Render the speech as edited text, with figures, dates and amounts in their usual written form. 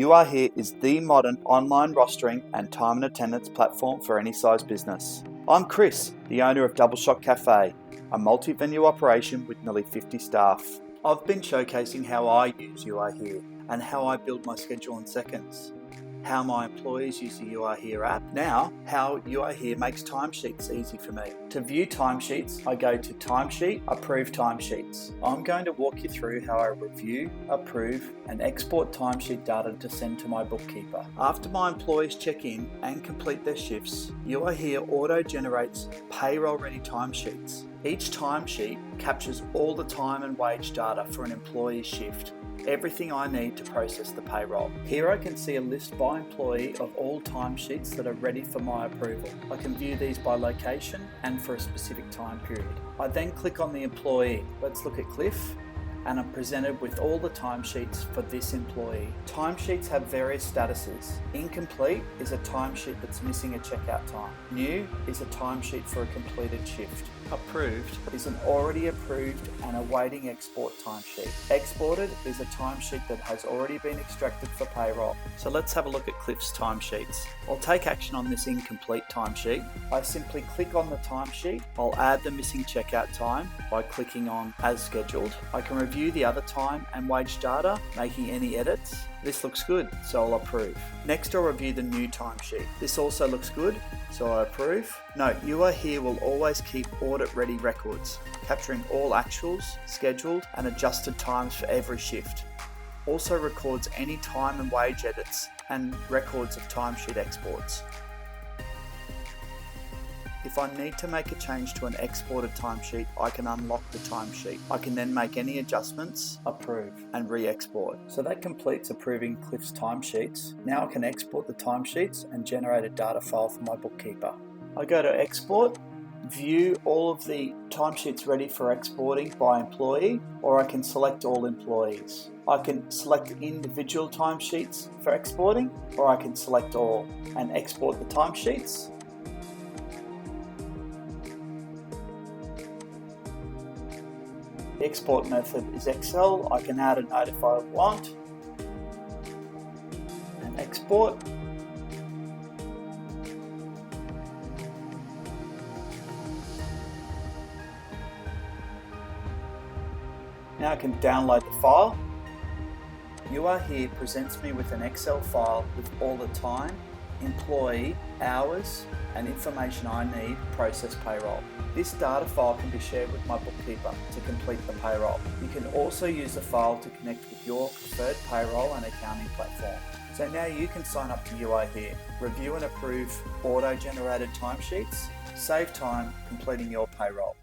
Urhere is the modern online rostering and time and attendance platform for any size business. I'm Chris, the owner of Double Shot Cafe, a multi-venue operation with nearly 50 staff. I've been showcasing how I use Urhere and how I build my schedule in seconds, how my employees use the Urhere app, now how Urhere makes timesheets easy for me. To view timesheets, I go to Timesheet, Approve Timesheets. I'm going to walk you through how I review, approve, and export timesheet data to send to my bookkeeper. After my employees check in and complete their shifts, Urhere auto-generates payroll-ready timesheets. Each timesheet captures all the time and wage data for an employee's shift, everything I need to process the payroll. Here I can see a list by employee of all timesheets that are ready for my approval. I can view these by location and for a specific time period. I then click on the employee. Let's look at Cliff, and I'm presented with all the timesheets for this employee. Timesheets have various statuses. Incomplete is a timesheet that's missing a checkout time. New is a timesheet for a completed shift. Approved is an already approved and awaiting export timesheet. Exported is a timesheet that has already been extracted for payroll. So let's have a look at Cliff's timesheets. I'll take action on this incomplete timesheet. I simply click on the timesheet. I'll add the missing checkout time by clicking on As Scheduled. I can review the other time and wage data, making any edits. This looks good, so I'll approve. Next, I'll review the new timesheet. This also looks good, so I approve. Note, Urhere will always keep audit-ready records, capturing all actuals, scheduled, and adjusted times for every shift. Also records any time and wage edits and records of timesheet exports. If I need to make a change to an exported timesheet, I can unlock the timesheet. I can then make any adjustments, approve, and re-export. So that completes approving Cliff's timesheets. Now I can export the timesheets and generate a data file for my bookkeeper. I go to Export, view all of the timesheets ready for exporting by employee, or I can select all employees. I can select individual timesheets for exporting, or I can select all and export the timesheets. The export method is Excel. I can add a note if I want and export. Now I can download the file. Urhere presents me with an Excel file with all the time, employee, hours, and information I need to process payroll. This data file can be shared with my bookkeeper to complete the payroll. You can also use the file to connect with your preferred payroll and accounting platform. So now you can sign up to Urhere, review and approve auto-generated timesheets, save time completing your payroll.